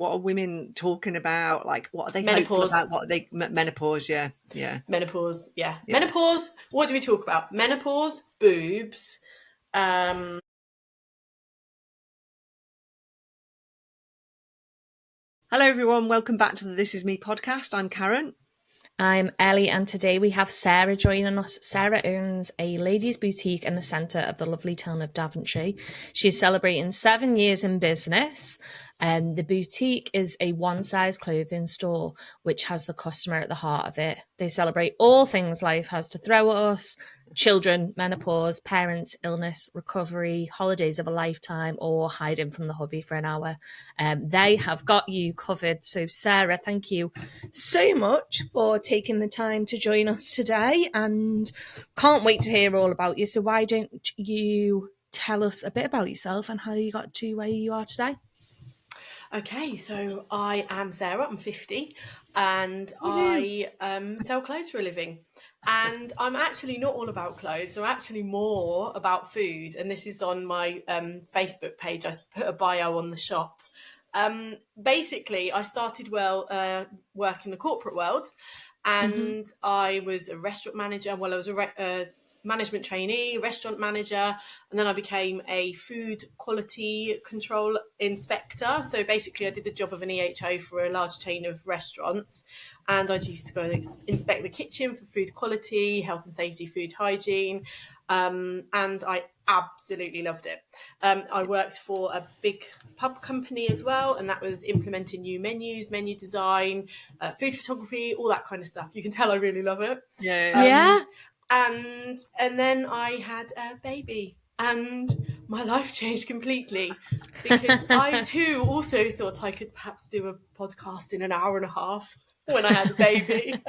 what are women talking about? Like, what are they hopeful Menopause. about? What are they menopause? Yeah. Menopause. Yeah. Menopause. What do we talk about? Menopause, boobs. Hello everyone, welcome back to the This Is Me podcast. I'm Karen. I'm Ellie, and today we have Sarah joining us. Sarah owns a ladies' boutique in the centre of the lovely town of Daventry. She's celebrating 7 years in business, and the boutique is a one-size clothing store which has the customer at the heart of it. They celebrate all things life has to throw at us: children, menopause, parents, illness, recovery, holidays of a lifetime, or hiding from the hubby for an hour. They have got you covered. So Sarah, thank you so much for taking the time to join us today, and can't wait to hear all about you. So why don't you tell us a bit about yourself and how you got to where you are today? Okay, so I am Sarah, I'm 50, and I sell clothes for a living. And I'm actually not all about clothes, I'm actually more about food. And this is on my Facebook page. I put a bio on the shop. Basically, I started work in the corporate world, and I was a restaurant manager. Well, I was a management trainee, restaurant manager, and then I became a food quality control inspector. So basically I did the job of an EHO for a large chain of restaurants, and I used to go and inspect the kitchen for food quality, health and safety, food hygiene, and I absolutely loved it. I worked for a big pub company as well, and that was implementing new menus, menu design, food photography, all that kind of stuff. You can tell I really love it. Yeah. And then I had a baby, and my life changed completely, because I too also thought I could perhaps do a podcast in an hour and a half when I had a baby.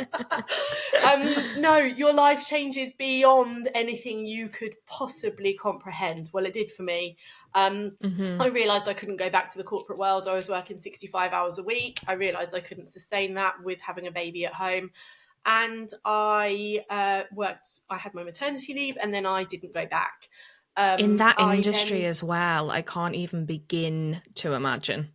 No, your life changes beyond anything you could possibly comprehend. Well, it did for me. I realised I couldn't go back to the corporate world. I was working 65 hours a week. I realised I couldn't sustain that with having a baby at home. And I had my maternity leave, and then I didn't go back. In that industry as well, I can't even begin to imagine.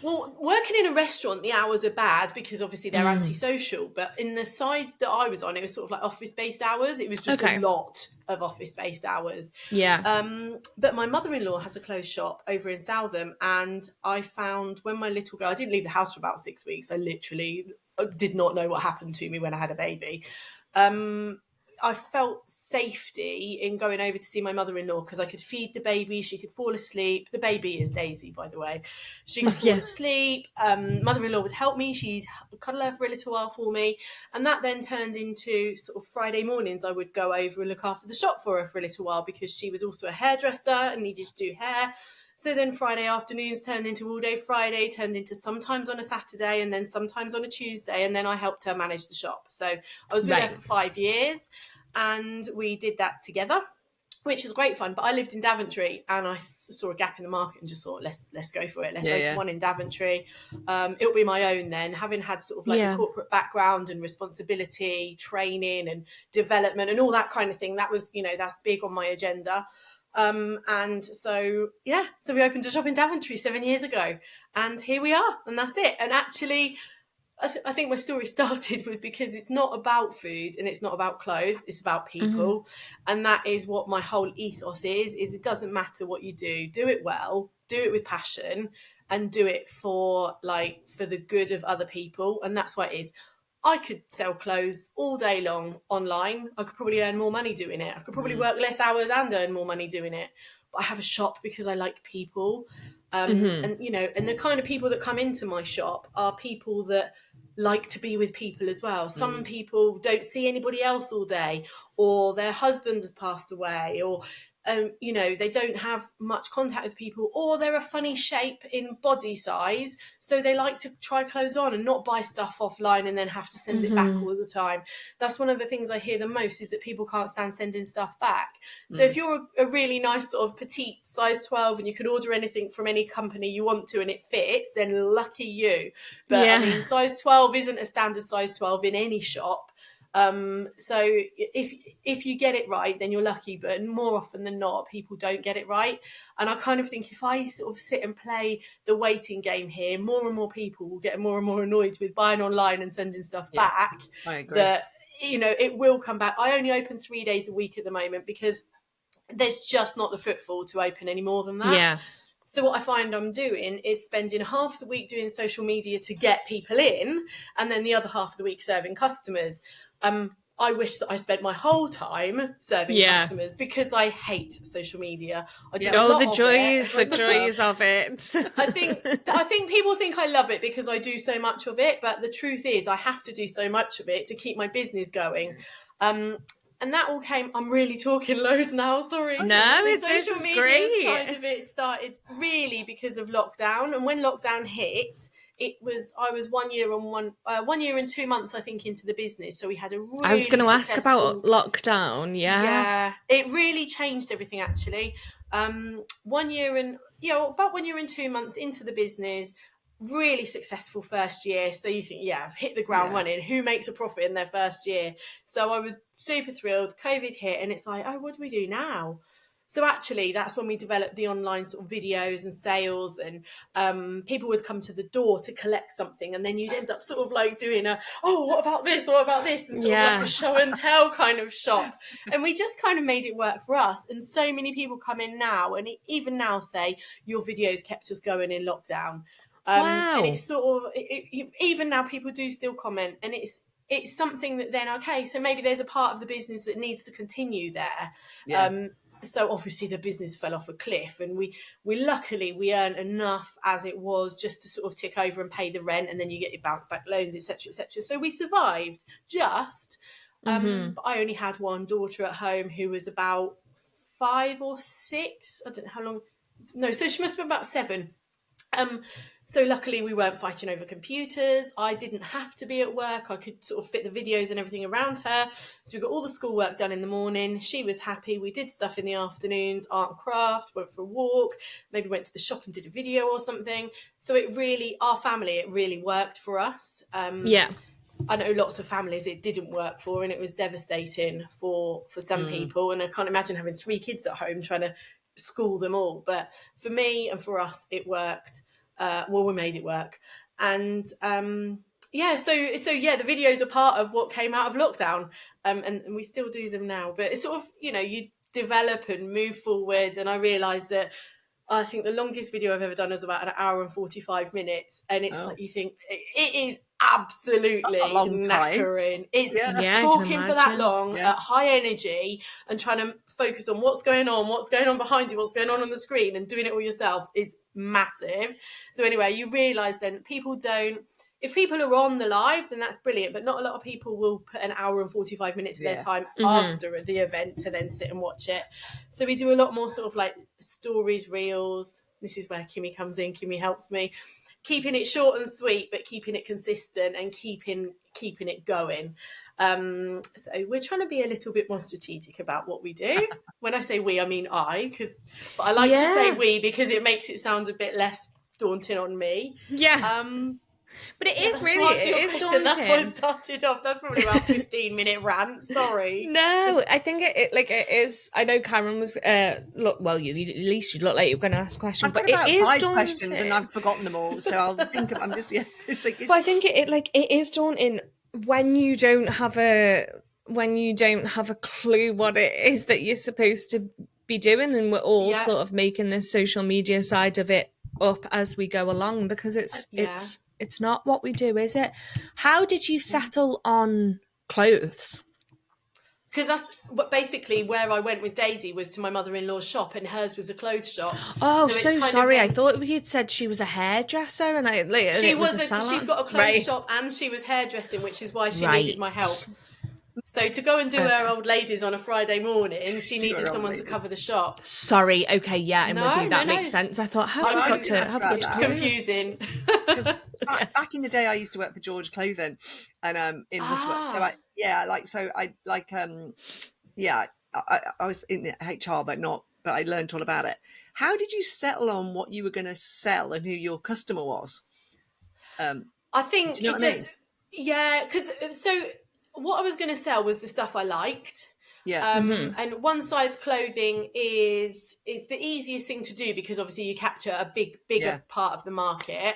Well, working in a restaurant, the hours are bad because obviously they're antisocial. But in the side that I was on, it was sort of like office-based hours. It was just a lot of office-based hours. Yeah. But my mother-in-law has a clothes shop over in Southam, and I found when my little girl, I didn't leave the house for about 6 weeks. I literally did not know what happened to me when I had a baby. I felt safety in going over to see my mother-in-law because I could feed the baby. She could fall asleep. The baby is Daisy, by the way. She could fall asleep. Mother-in-law would help me. She'd cuddle her for a little while for me. And that then turned into sort of Friday mornings. I would go over and look after the shop for her for a little while because she was also a hairdresser and needed to do hair. So then Friday afternoons turned into all day Friday, turned into sometimes on a Saturday, and then sometimes on a Tuesday. And then I helped her manage the shop. So I was with her for 5 years, and we did that together, which was great fun. But I lived in Daventry, and I saw a gap in the market and just thought, let's go for it. Let's open one in Daventry. It'll be my own then, having had sort of like the corporate background and responsibility, training and development and all that kind of thing. That was, that's big on my agenda. And so we opened a shop in Daventry 7 years ago, and here we are, and that's it. And actually, I think my story started was because it's not about food and it's not about clothes, it's about people. And that is what my whole ethos is it doesn't matter what you do it well, do it with passion, and do it for the good of other people. And that's what it is. I could sell clothes all day long online. I could probably earn more money doing it. I could probably work less hours and earn more money doing it. But I have a shop because I like people. And the kind of people that come into my shop are people that like to be with people as well. Some people don't see anybody else all day, or their husband has passed away, or they don't have much contact with people, or they're a funny shape in body size, so they like to try clothes on and not buy stuff offline and then have to send it back all the time. That's one of the things I hear the most, is that people can't stand sending stuff back. So if you're a really nice sort of petite size 12 and you can order anything from any company you want to and it fits, then lucky you. But I mean, size 12 isn't a standard size 12 in any shop. So if you get it right, then you're lucky, but more often than not, people don't get it right. And I kind of think if I sort of sit and play the waiting game here, more and more people will get more and more annoyed with buying online and sending stuff back. I agree. That, you know, it will come back. I only open 3 days a week at the moment because there's just not the footfall to open any more than that. Yeah. So what I find I'm doing is spending half the week doing social media to get people in, and then the other half of the week serving customers. I wish that I spent my whole time serving customers because I hate social media. I do a lot the of joys, it. the joys of it. I think people think I love it because I do so much of it, but the truth is I have to do so much of it to keep my business going. And that all came, I'm really talking loads now, sorry. No, the this social is media great. side of it started really because of lockdown. And when lockdown hit, I was 1 year and 1 year and 2 months, I think, into the business. So we had a really I was going to ask successful- about lockdown. Yeah, it really changed everything, actually. About 1 year and 2 months into the business, really successful first year. So you think, I've hit the ground running. Who makes a profit in their first year? So I was super thrilled. COVID hit and it's like, oh, what do we do now? So actually, that's when we developed the online sort of videos and sales, and people would come to the door to collect something, and then you'd end up sort of like doing what about this? What about this? And sort of like a show and tell kind of shop. And we just kind of made it work for us. And so many people come in now, and even now say, your videos kept us going in lockdown. Wow. And it's sort of, even now people do still comment, and it's something that then, okay, so maybe there's a part of the business that needs to continue there. Yeah. So obviously the business fell off a cliff, and we luckily we earned enough as it was just to sort of tick over and pay the rent, and then you get your bounce back loans, etc., etc. So we survived just. But I only had one daughter at home who was about 5 or 6. I don't know how long. No, so she must have been about 7. So luckily we weren't fighting over computers. I didn't have to be at work. I could sort of fit the videos and everything around her. So we got all the schoolwork done in the morning. She was happy. We did stuff in the afternoons, art and craft, went for a walk, maybe went to the shop and did a video or something. So it really worked for us. I know lots of families it didn't work for, and it was devastating for some people. And I can't imagine having 3 kids at home trying to school them all. But for me and for us, it worked. We made it work. And so the videos are part of what came out of lockdown, and we still do them now. But it's sort of, you develop and move forward. And I realised that I think the longest video I've ever done was about 1 hour and 45 minutes. And it's like, you think it is absolutely knackering. It's talking for that long at high energy and trying to focus on what's going on behind you, what's going on the screen, and doing it all yourself is massive. So anyway, you realise then if people are on the live, then that's brilliant, but not a lot of people will put 1 hour and 45 minutes of their time after the event to then sit and watch it. So we do a lot more sort of like stories, reels. This is where Kimmy comes in. Kimmy helps me. Keeping it short and sweet, but keeping it consistent and keeping it going. So we're trying to be a little bit more strategic about what we do. When I say we, I mean I, but I like to say we because it makes it sound a bit less daunting on me. Yeah. But it is daunting. That's why I started off. That's probably about 15-minute rant. Sorry. No, I think it is. I know Karen was. At least you look like you're going to ask a question. I've got about 5 questions and I've forgotten them all. So I'll think of. I'm just But I think it is daunting when you don't have a clue what it is that you're supposed to be doing, and we're all sort of making this social media side of it up as we go along, because it's not what we do, is it? How did you settle on clothes? Because that's basically where I went with Daisy, was to my mother-in-law's shop, and hers was a clothes shop. Oh, so sorry. I thought you'd said she was a hairdresser, and she's got a clothes shop and she was hairdressing, which is why she needed my help. So to go and do her old ladies on a Friday morning, she needed someone to cover the shop. Sorry, okay, yeah, I'm with you. That makes sense. I thought, it's confusing. Back in the day, I used to work for George Clothing, and in Worcester. So I was in HR, but I learned all about it. How did you settle on what you were going to sell and who your customer was? I think because what I was going to sell was the stuff I liked. Yeah. And one size clothing is the easiest thing to do because obviously you capture a bigger part of the market.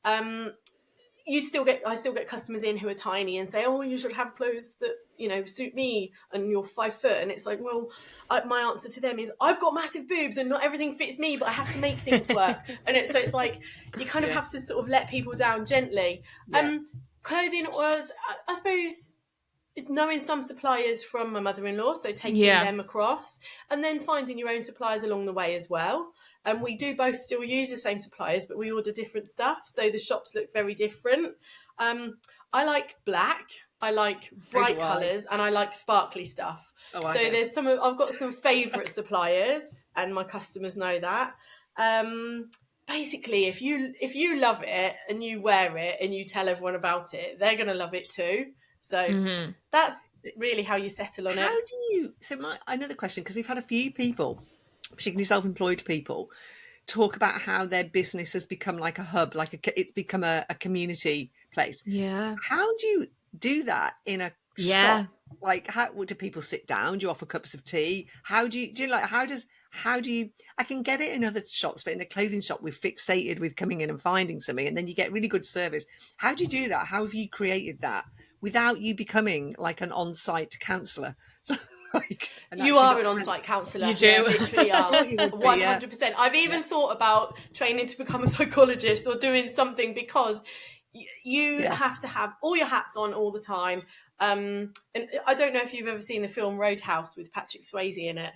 I still get customers in who are tiny and say, oh, you should have clothes that, you know, suit me and you're 5 foot. And it's like, well, my answer to them is I've got massive boobs and not everything fits me, but I have to make things work. And it's like, you kind of have to sort of let people down gently. Clothing was, I suppose, is knowing some suppliers from my mother-in-law, so taking them across and then finding your own suppliers along the way as well. And we do both still use the same suppliers, but we order different stuff. So the shops look very different. I like black. I like bright colours and I like sparkly stuff. There's I've got some favourite suppliers and my customers know that. Basically, if you love it and you wear it and you tell everyone about it, they're going to love it too. So that's really how you settle on it. How do you, another question, because we've had a few people, particularly self-employed people, talk about how their business has become like a hub, it's become a community place. Yeah. How do you do that in a shop? Like, how do people sit down? Do you offer cups of tea? How do you I can get it in other shops, but in a clothing shop, we're fixated with coming in and finding something, and then you get really good service. How do you do that? How have you created that without you becoming like an on-site counsellor? You are an on-site counsellor. You do. You literally are. 100%. I've even thought about training to become a psychologist or doing something because you have to have all your hats on all the time. And I don't know if you've ever seen the film Roadhouse with Patrick Swayze in it.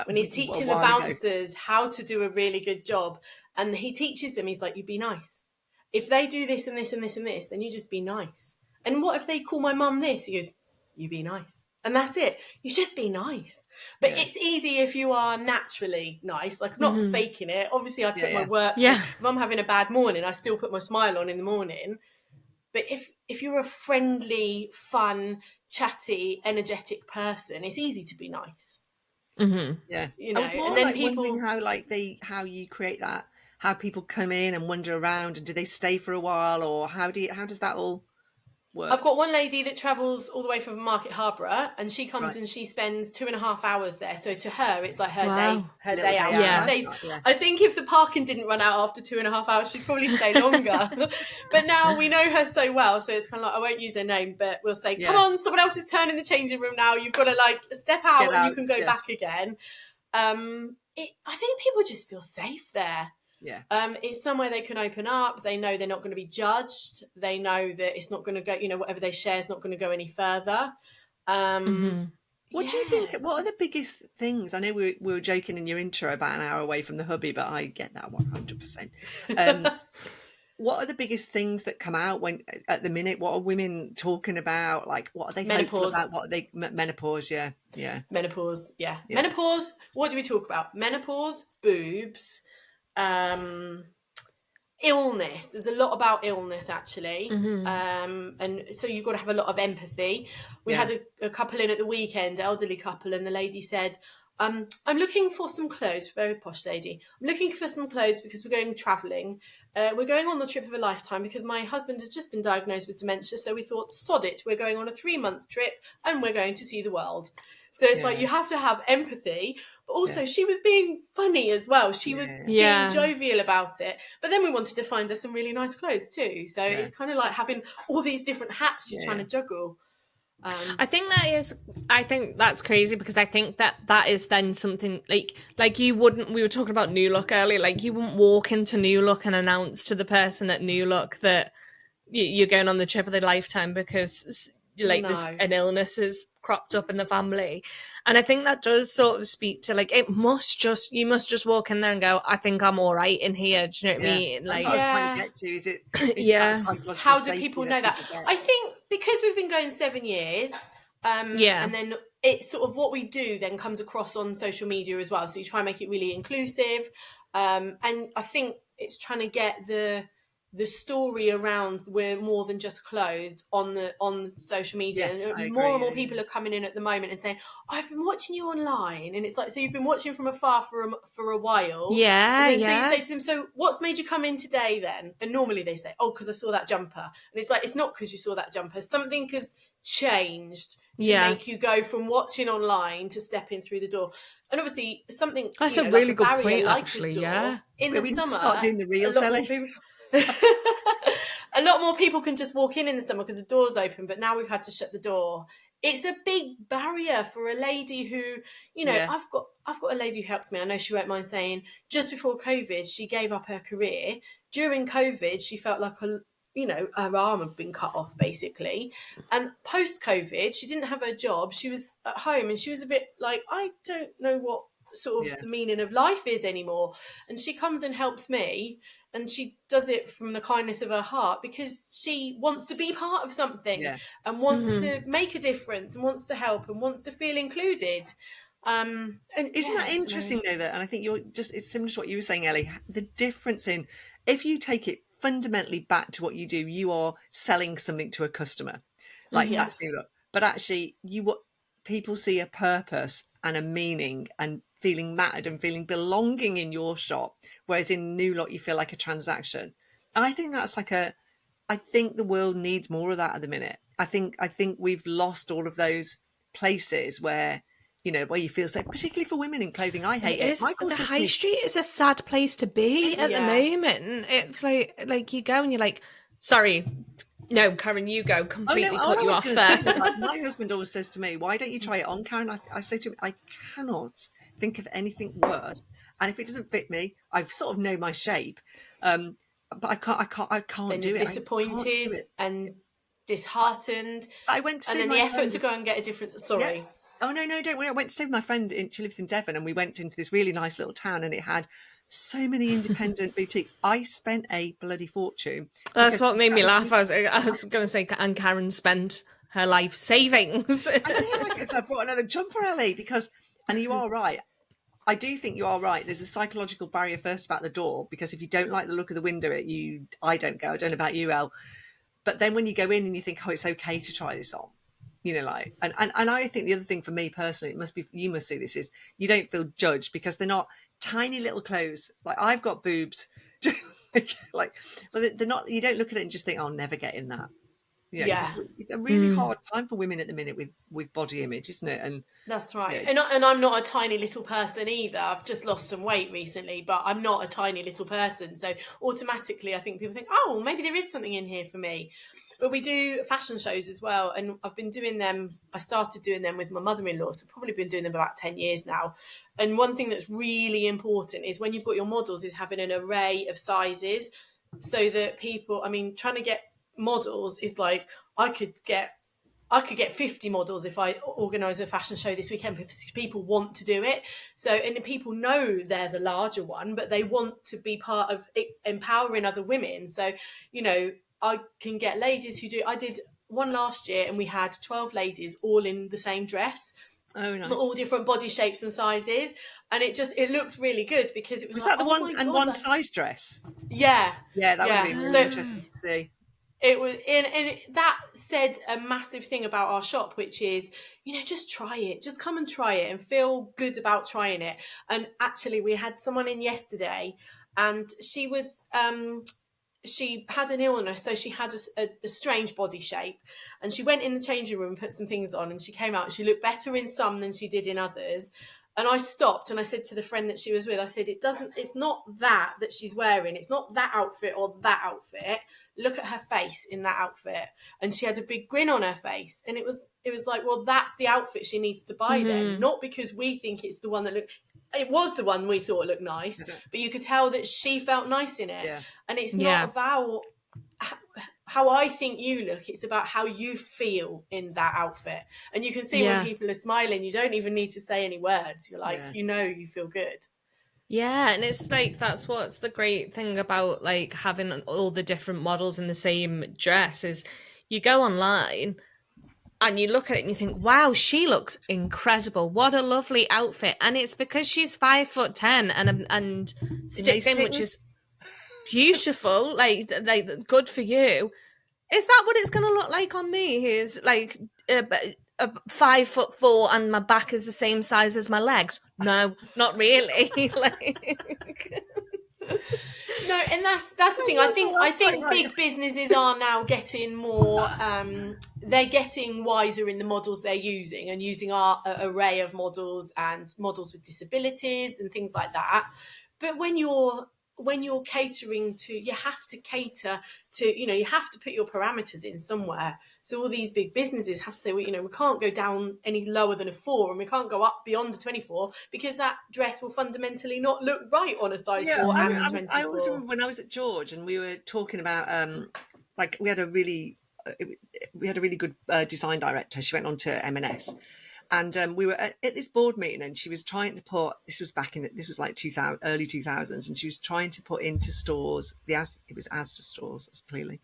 When he's teaching the bouncers how to do a really good job. And he teaches them, he's like, you be nice. If they do this and this and this and this, then you just be nice. And what if they call my mum this? He goes, you be nice. And that's it. You just be nice. But it's easy if you are naturally nice, like not faking it. Obviously, I put my work. If I'm having a bad morning, I still put my smile on in the morning. But if you're a friendly, fun, chatty, energetic person, it's easy to be nice. Yeah. You know, I was more and then like people wondering how you create that, how people come in and wander around, and do they stay for a while, or how does that all work? I've got one lady that travels all the way from Market Harborough, and she comes and she spends 2.5 hours there. So to her, it's like her day out. Yeah. She stays. I think if the parking didn't run out after 2.5 hours, she'd probably stay longer. But now we know her so well, so it's kind of like, I won't use her name, but we'll say, come on, someone else is turning the changing room now. You've got to like step out and you can go back again. I think people just feel safe there. Yeah. It's somewhere they can open up. They know they're not going to be judged. They know that it's not going to go, you know, whatever they share is not going to go any further. What do you think? What are the biggest things? I know we were joking in your intro about an hour away from the hubby, but I get that 100%. What are the biggest things that come out when at the minute? What are women talking about? Like, what are they hopeful about? What are they menopause? Yeah. Menopause. Yeah. Menopause. What do we talk about? Menopause, boobs. Illness. There's a lot about illness actually. And so you've got to have a lot of empathy. We had a couple in at the weekend, elderly couple, and the lady said, I'm looking for some clothes, very posh lady. I'm looking for some clothes because we're going travelling. We're going on the trip of a lifetime because my husband has just been diagnosed with dementia. So we thought, sod it, we're going on a 3-month trip and we're going to see the world. So it's like you have to have empathy, but also she was being funny as well. She was being jovial about it. But then we wanted to find her some really nice clothes too. So it's kind of like having all these different hats you're trying to juggle. I think that's crazy because I think that is then something like you wouldn't, we were talking about New Look earlier, like you wouldn't walk into New Look and announce to the person at New Look that you're going on the trip of their lifetime because an illness is cropped up in the family. And I think that does sort of speak to like, you must just walk in there and go, I think I'm all right in here. Do you know what I mean? Like, that's what I was trying to get to. Is it how do people know that? I think because we've been going 7 years, and then it's sort of what we do then comes across on social media as well. So you try and make it really inclusive. And I think it's trying to get the the story around we're more than just clothes on social media. Yes, And I agree, more and more yeah, people are coming in at the moment and saying, oh, I've been watching you online. And it's like, so you've been watching from afar for a while. Yeah, and then, yeah. So you say to them, so what's made you come in today then? And normally they say, oh, because I saw that jumper. And it's like, it's not because you saw that jumper. Something has changed to make you go from watching online to stepping through the door. And obviously something that's a really like good barrier, point, like actually. a door, Yeah, in the we need to summer, start doing the reels, a lot Ellie. more people a lot more people can just walk in the summer because the door's open, but now we've had to shut the door. It's a big barrier for a lady who, I've got a lady who helps me. I know she won't mind saying, just before COVID, she gave up her career. During COVID, she felt like her arm had been cut off, basically. And post-COVID, she didn't have her job. She was at home and she was a bit like, I don't know what sort of the meaning of life is anymore. And she comes and helps me, and she does it from the kindness of her heart because she wants to be part of something and wants to make a difference and wants to help and wants to feel included. And isn't that interesting though? That, and I think it's similar to what you were saying, Ellie. The difference in, if you take it fundamentally back to what you do, you are selling something to a customer, like that's New Look. But actually, people see a purpose and a meaning and feeling mattered and feeling belonging in your shop, whereas in New Look you feel like a transaction. And I think that's I think the world needs more of that at the minute. I think we've lost all of those places where where you feel safe, particularly for women in clothing. I hate it. The high street is a sad place to be at the moment. It's like you go and you're like, sorry, no, Karen, you go. Completely cut you off there. My husband always says to me, why don't you try it on, Karen? I say to him, I cannot think of anything worse. And if it doesn't fit me, I sort of know my shape. But I can't do it. Disappointed and disheartened. I went to and then the effort to go and get a different. Sorry. Yeah. Oh no, don't worry. I went to stay with my friend. She lives in Devon, and we went into this really nice little town, and it had so many independent boutiques. I spent a bloody fortune. That's what made me laugh. I was going to say, and Karen spent her life savings. I brought another jumper, Ellie, and you are right. I do think you are right. There's a psychological barrier first about the door, because if you don't like the look of the window, I don't go. I don't know about you, Elle. But then when you go in and you think, oh, it's okay to try this on. And I think the other thing for me personally, you must see this, is you don't feel judged because they're not tiny little clothes. Like I've got boobs, like they're not. You don't look at it and just think, I'll never get in that. It's a really hard time for women at the minute with body image, isn't it? And that's right. And I'm not a tiny little person either. I've just lost some weight recently, but I'm not a tiny little person. So automatically, I think people think, oh, maybe there is something in here for me. But we do fashion shows as well, and I've been doing them. I started doing them with my mother-in-law, so I've probably been doing them about 10 years now. And one thing that's really important is when you've got your models is having an array of sizes, so that people, trying to get models is like, I could get 50 models if I organise a fashion show this weekend, because people want to do it. So, and the people know they're the larger one, but they want to be part of empowering other women. So, I can get ladies who do. I did one last year and we had 12 ladies all in the same dress. Oh, nice. But all different body shapes and sizes. And it looked really good because it was like, that the one size dress? Yeah. Yeah, that would be really interesting to see. It was and that said a massive thing about our shop, which is, just try it. Just come and try it and feel good about trying it. And actually we had someone in yesterday and she was she had an illness, so she had a strange body shape, and she went in the changing room and put some things on, and she came out. She looked better in some than she did in others. And I stopped and I said to the friend that she was with, I said, it's not that she's wearing. It's not that outfit or that outfit. Look at her face in that outfit. And she had a big grin on her face. And it was like, well, that's the outfit she needs to buy then. Not because we think it's the one that looked. It was the one we thought looked nice, but you could tell that she felt nice in it. Yeah. And it's not about how I think you look. It's about how you feel in that outfit. And you can see when people are smiling, you don't even need to say any words. You're like, you feel good. Yeah, and it's like, that's what's the great thing about like having all the different models in the same dress is you go online and you look at it and you think, wow, she looks incredible. What a lovely outfit. And it's because she's 5'10" and stick thin, which is beautiful, like good for you. Is that what it's going to look like on me? Who's like 5'4" and my back is the same size as my legs? No, not really. Like... No, and that's the thing. I think big businesses are now getting more. They're getting wiser in the models they're using, and using our array of models and models with disabilities and things like that. But when you're catering to, you have to cater to, you have to put your parameters in somewhere. So all these big businesses have to say, well, we can't go down any lower than a 4, and we can't go up beyond a 24, because that dress will fundamentally not look right on a size 4 and a 24. I always remember when I was at George and we were talking about, like we had a really good design director. She went on to M&S. And we were at this board meeting, and she was trying to put, this was like early 2000s, and she was trying to put into stores, it was Asda stores, that's clearly,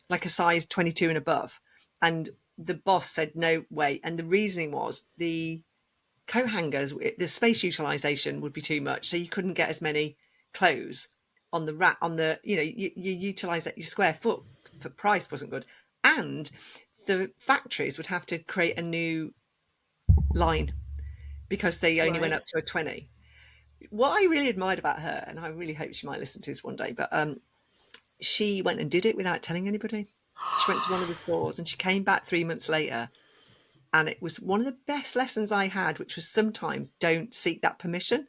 like a size 22 and above. And the boss said, no way. And the reasoning was the coat hangers, the space utilization would be too much. So you couldn't get as many clothes on the rack, you utilize that, your square foot for price wasn't good. And the factories would have to create a new line because they only went up to a 20. What I really admired about her, and I really hope she might listen to this one day, but she went and did it without telling anybody. She went to one of the stores and she came back 3 months later, and it was one of the best lessons I had, which was sometimes don't seek that permission.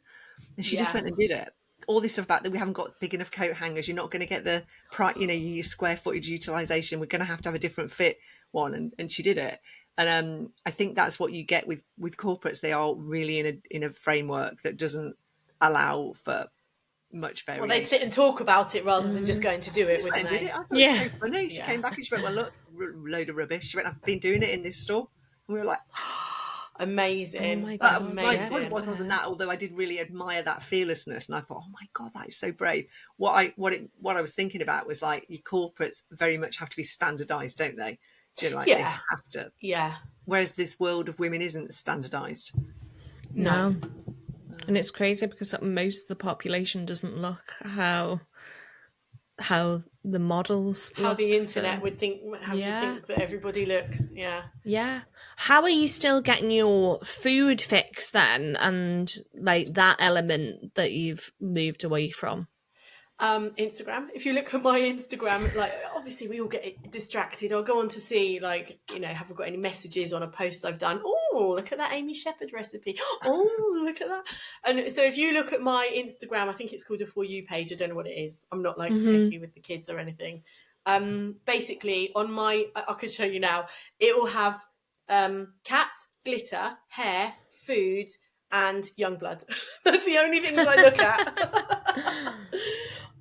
And she just went and did it. All this stuff about that we haven't got big enough coat hangers, you're not going to get the your square footage utilization, we're going to have a different fit one, and she did it. And I think that's what you get with corporates. They are really in a framework that doesn't allow for much variation. Well, they'd sit and talk about it rather than just going to do it, wouldn't they? Did it. I thought it was so funny. She came back and she went, well, look, load of rubbish. She went, I've been doing it in this store. And we were like, amazing. Oh my God, amazing. It wasn't that, although I did really admire that fearlessness. And I thought, oh my God, that is so brave. What I was thinking about was like, your corporates very much have to be standardized, don't they? They have to. Yeah. Whereas this world of women isn't standardized. No. And it's crazy because most of the population doesn't look how the models how look, the internet would think, how you think that everybody looks. Yeah. How are you still getting your food fix then, and like that element that you've moved away from? Instagram. If you look at my Instagram, like obviously we all get distracted. I'll go on to see, like, have I got any messages on a post I've done? Oh, look at that Amy Shepherd recipe. Oh, look at that. And so if you look at my Instagram, I think it's called a For You page. I don't know what it is. I'm not like techie with the kids or anything. Basically on I could show you now, it will have cats, glitter, hair, food, and young blood. That's the only things I look at.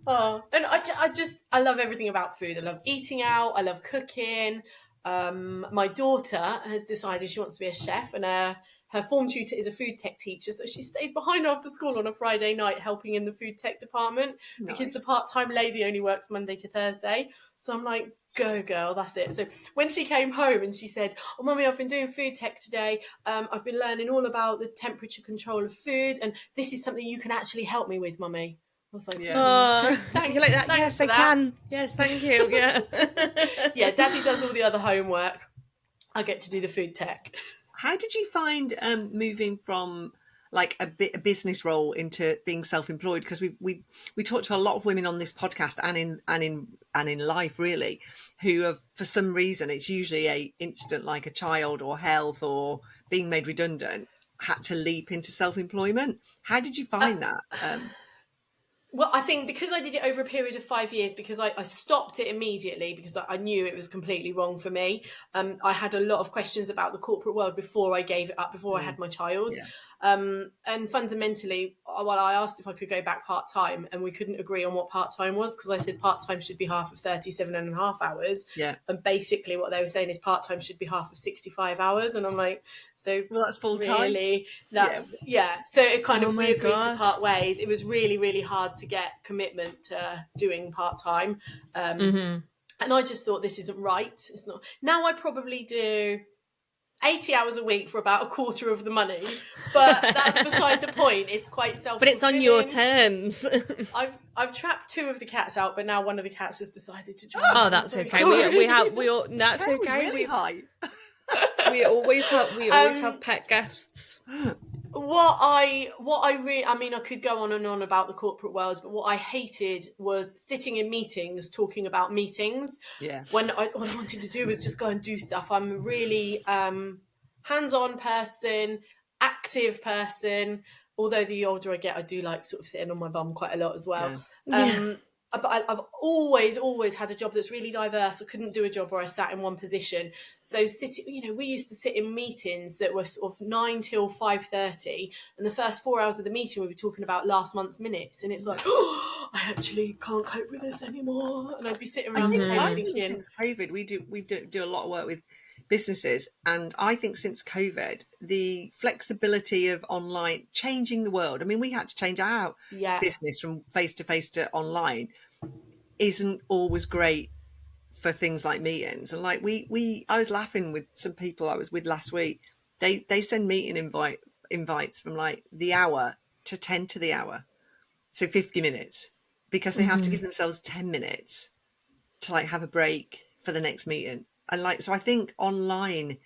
Oh, and I love everything about food. I love eating out. I love cooking. My daughter has decided she wants to be a chef, and her form tutor is a food tech teacher, so she stays behind after school on a Friday night helping in the food tech department. Nice. Because the part-time lady only works Monday to Thursday. So I'm like, go girl, that's it. So when she came home and she said, oh mummy, I've been doing food tech today, I've been learning all about the temperature control of food, and this is something you can actually help me with, mummy. I was like, thank you. Like that. Yes, I can. Yes, thank you. Yeah. Yeah, Daddy does all the other homework. I get to do the food tech. How did you find moving from like a business role into being self-employed? Because we talked to a lot of women on this podcast and in life really, who have, for some reason, it's usually a incident like a child or health or being made redundant, had to leap into self-employment. How did you find that? Well, I think because I did it over a period of 5 years, because I stopped it immediately because I knew it was completely wrong for me. I had a lot of questions about the corporate world before I gave it up, before I had my child. Yeah. And fundamentally, I asked if I could go back part-time, and we couldn't agree on what part-time was, because I said part-time should be half of 37.5 hours. Yeah. And basically what they were saying is part-time should be half of 65 hours. And I'm like, so well, that's full-time. Really? That's, yeah. So it kind of, we agreed to part ways. It was really, really hard to get commitment to doing part-time. And I just thought, this isn't right. It's not. Now I probably do 80 hours a week for about a quarter of the money, but that's beside the point. It's quite self-fulfilling. But it's on your terms. I've trapped 2 of the cats out, but now one of the cats has decided to join. Oh, that's okay. That's okay. Really high. We always have pet guests. I mean, I could go on and on about the corporate world, but what I hated was sitting in meetings talking about meetings. Yeah. When all I wanted to do was just go and do stuff. I'm a really hands-on person, active person. Although the older I get, I do like sort of sitting on my bum quite a lot as well. Yeah. But I've always had a job that's really diverse. I couldn't do a job where I sat in one position. So we used to sit in meetings that were sort of 9 till 5:30, and the first 4 hours of the meeting we were talking about last month's minutes, and it's like, oh, I actually can't cope with this anymore. And I'd be sitting around the table thinking, since COVID, we do a lot of work with businesses, and I think since COVID, the flexibility of online changing the world. I mean, we had to change our business from face to face to online. Isn't always great for things like meetings. And like I was laughing with some people I was with last week. They send meeting invites from like the hour to 10 to the hour, so 50 minutes, because they have to give themselves 10 minutes to like have a break for the next meeting. And like, so I think online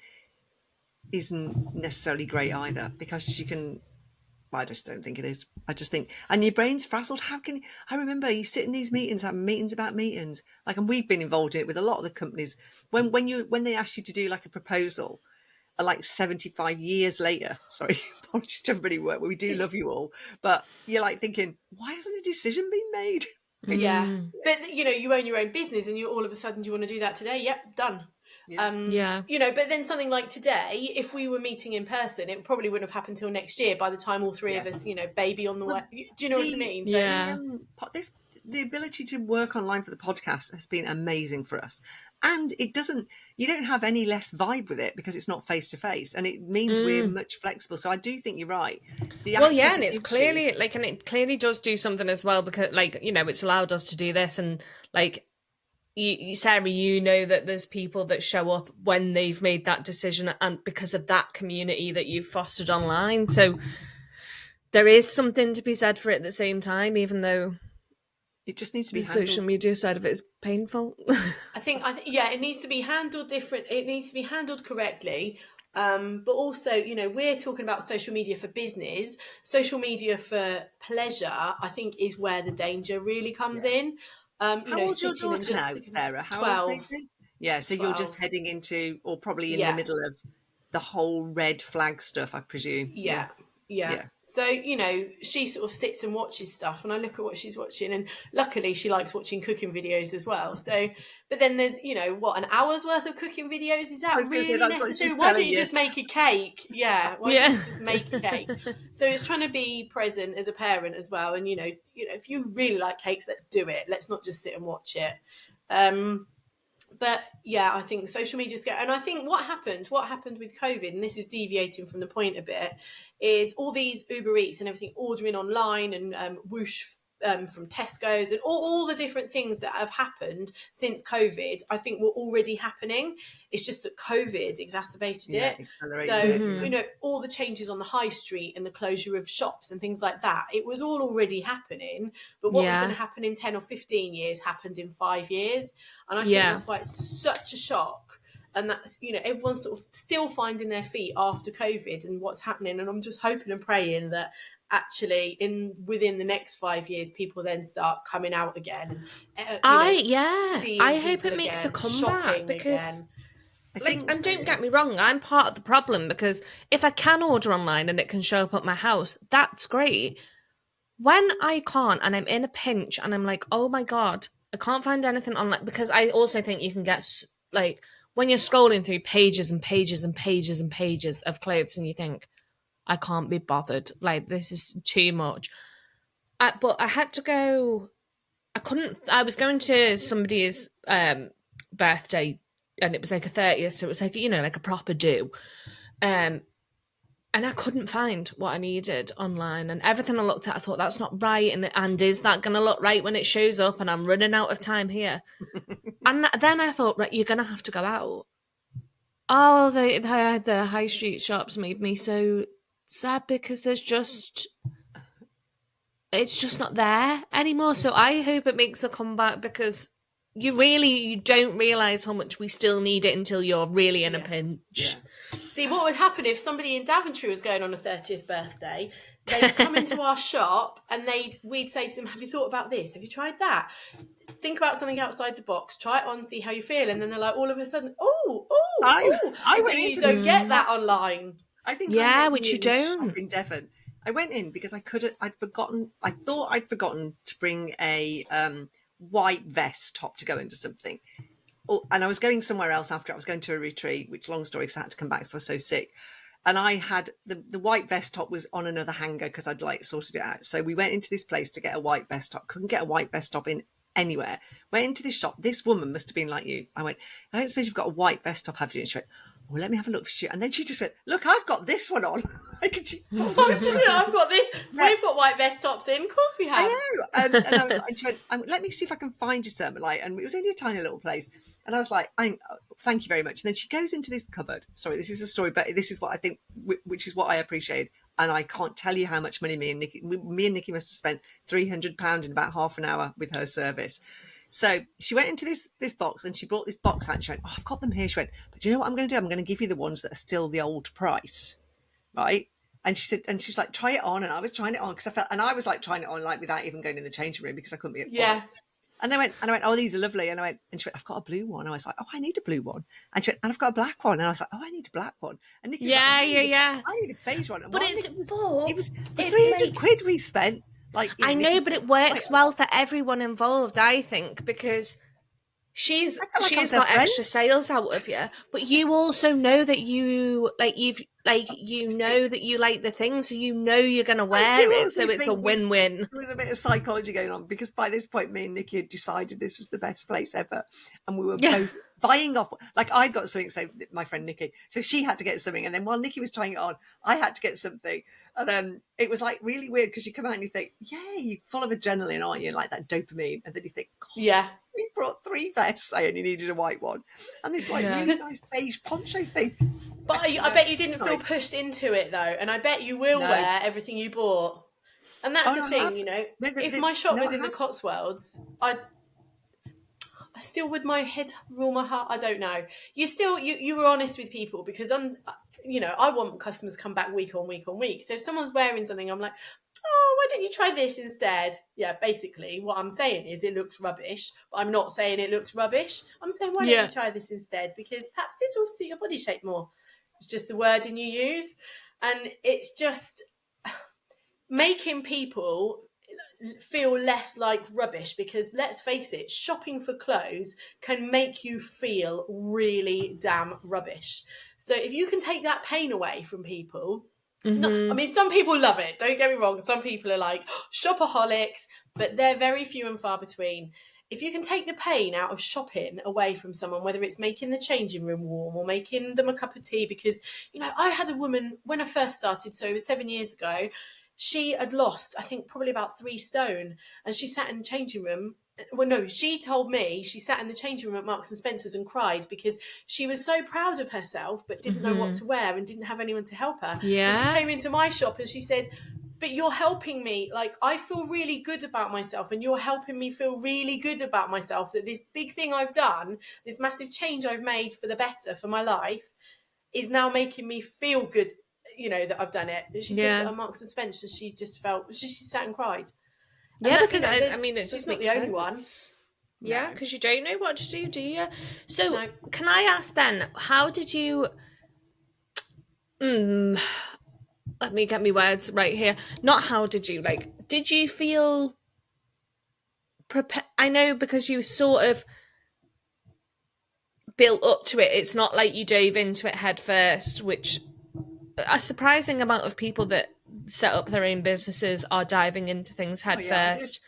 isn't necessarily great either, because you can, well, I just don't think it is. I just think, and your brain's frazzled. I remember you sit in these meetings, having meetings about meetings, like, and we've been involved in it with a lot of the companies. When they ask you to do like a proposal, like 75 years later, sorry, apologies to everybody who work, we do love you all, but you're like thinking, why hasn't a decision been made? Yeah. But you own your own business, and you all of a sudden, do you want to do that today? Yep, done. But then something like today, if we were meeting in person, it probably wouldn't have happened till next year by the time all 3 of us, baby on the way. Do you know what I mean? So the ability to work online for the podcast has been amazing for us. And you don't have any less vibe with it because it's not face to face, and it means we're much flexible. So I do think you're right. And it's clearly and it clearly does do something as well, because it's allowed us to do this, and like, you, Sarah, that there's people that show up when they've made that decision, and because of that community that you've fostered online. So there is something to be said for it at the same time, even though it just needs to be the social media side of it is painful. I think it needs to be handled different. It needs to be handled correctly. But also, we're talking about social media for business. Social media for pleasure, I think, is where the danger really comes in. How old's your daughter now, Sarah? How 12. old is it? Yeah, so 12. You're just heading into, or probably in the middle of the whole red flag stuff, I presume. Yeah. So, she sort of sits and watches stuff, and I look at what she's watching, and luckily she likes watching cooking videos as well. So, but then there's, an hour's worth of cooking videos? Is that really necessary? Why don't you just make a cake? Yeah. Why don't you just make a cake? So it's trying to be present as a parent as well. And, if you really like cakes, let's do it. Let's not just sit and watch it. But yeah, I think social media is, and I think what happened with COVID, and this is deviating from the point a bit, is all these Uber Eats and everything ordering online, and Whoosh from Tesco's, and all the different things that have happened since COVID, I think were already happening. It's just that COVID exacerbated it. So, all the changes on the high street and the closure of shops and things like that, it was all already happening. But what was going to happen in 10 or 15 years happened in 5 years. And I think that's why it's such a shock. And that's, everyone's sort of still finding their feet after COVID and what's happening. And I'm just hoping and praying that actually within the next 5 years, people then start coming out again. I hope it makes a comeback, because don't get me wrong, I'm part of the problem, because if I can order online and it can show up at my house, that's great. When I can't, and I'm in a pinch and I'm like, oh my God, I can't find anything online, because I also think you can get, like, when you're scrolling through pages and pages and pages and pages of clothes, and you think, I can't be bothered. Like, this is too much. But I had to go. I was going to somebody's birthday, and it was like a 30th, so it was like, like a proper do. And I couldn't find what I needed online, and everything I looked at, I thought, that's not right. And is that going to look right when it shows up? And I'm running out of time here. And then I thought, right, you're going to have to go out. Oh, the high street shops made me so sad because it's just not there anymore. So I hope it makes a comeback, because you don't realise how much we still need it until you're really in a pinch. Yeah. See, what would happen if somebody in Daventry was going on a 30th birthday? They'd come into our shop and we'd say to them, have you thought about this? Have you tried that? Think about something outside the box. Try it on, see how you feel. And then they're like, all of a sudden, so you don't get that online. I think which you don't. in Devon. I went in because I thought I'd forgotten to bring a white vest top to go into something. And I was going somewhere else after. I was going to a retreat, which, long story, because I had to come back because I was so sick. And I had the white vest top was on another hanger because I'd sorted it out. So we went into this place to get a white vest top. Couldn't get a white vest top in anywhere. Went into this shop. This woman must have been like you. I went, I don't suppose you've got a white vest top, have you? And she went, well, let me have a look for you. And then she just went, look, I've got this one on. I've got this. Yeah. We've got white vest tops in. Of course we have. I know. And she went, let me see if I can find you some. And it was only a tiny little place. And I was like, thank you very much. And then she goes into this cupboard. Sorry, this is a story, but this is what I think, which is what I appreciate. And I can't tell you how much money me and Nikki must have spent £300 in about half an hour with her service. So she went into this box and she brought this box out and she went, I've got them here. She went, but do you know what I'm going to do? I'm going to give you the ones that are still the old price. Right. And she said, and she's like, try it on. And I was trying it on because I was like trying it on like without even going in the changing room because I couldn't be at home. Yeah. And I went, oh, these are lovely. And she went, I've got a blue one. And I was like, oh, I need a blue one. And she went, and I've got a black one. And I was like, oh, I need a black one. And Nikki was like, I need a beige one. And but it was 300 quid we spent. I know, but it works well for everyone involved, I think, because she's got extra sales out of you, but you also know that you like that you like the thing, so you know you're going to wear it, so it's a win-win. There was a bit of psychology going on because by this point me and Nikki had decided this was the best place ever, and we were both vying off. Like, I'd got something, so my friend Nikki, so she had to get something, and then while Nikki was trying it on, I had to get something. And it was like really weird because you come out and you think, you're full of adrenaline, aren't you? Like that dopamine. And then you think, God, we brought 3 vests. I only needed a white one. And this really nice beige poncho thing. But I bet you didn't feel pushed into it though. And I bet you will wear everything you bought. And that's the thing, you know. If my shop was in the Cotswolds, I still, with my head rule my heart, I don't know. You were honest with people because I want customers to come back week on week on week. So if someone's wearing something, I'm like, oh, why don't you try this instead? Yeah, basically what I'm saying is it looks rubbish, but I'm not saying it looks rubbish. I'm saying, why don't you try this instead? Because perhaps this will suit your body shape more. It's just the wording you use. And it's just making people feel less like rubbish, because let's face it, shopping for clothes can make you feel really damn rubbish. So if you can take that pain away from people, some people love it, don't get me wrong, some people are like shopaholics, but they're very few and far between. If you can take the pain out of shopping away from someone, whether it's making the changing room warm or making them a cup of tea, because I had a woman when I first started, so it was 7 years ago. She had lost, I think, probably about 3 stone. And she sat in the changing room. Well, no, she told me she sat in the changing room at Marks and Spencer's and cried because she was so proud of herself, but didn't know what to wear and didn't have anyone to help her. Yeah. And she came into my shop and she said, but you're helping me. Like, I feel really good about myself and you're helping me feel really good about myself, that this big thing I've done, this massive change I've made for the better for my life, is now making me feel good, that I've done it. She said at Marks and Spencer, she just felt, she sat and cried. Yeah, because it just not makes the sense. only one. Yeah, because you don't know what to do you? So can I ask then, how did you... let me get me words right here. Not how did you, did you feel prepared? I know, because you sort of built up to it. It's not like you dove into it head first, which a surprising amount of people that set up their own businesses are diving into things head first.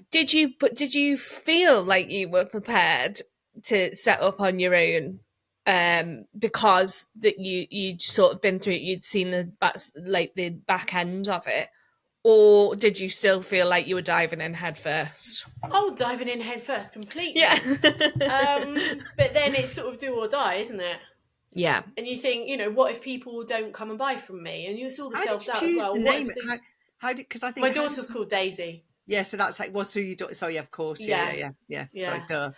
Did you feel like you were prepared to set up on your own, because that you'd sort of been through it, you'd seen the back end of it, Or did you still feel like you were diving in head first? Oh, diving in head first, completely. Yeah. But then it's sort of do or die, isn't it? Yeah. And you think, what if people don't come and buy from me? And you saw the self-doubt choose as well. the What name? if How did, because I think my daughter's called Daisy. Yeah, so that's like, what's through your daughter? Sorry, of course. Yeah. Sorry, duh.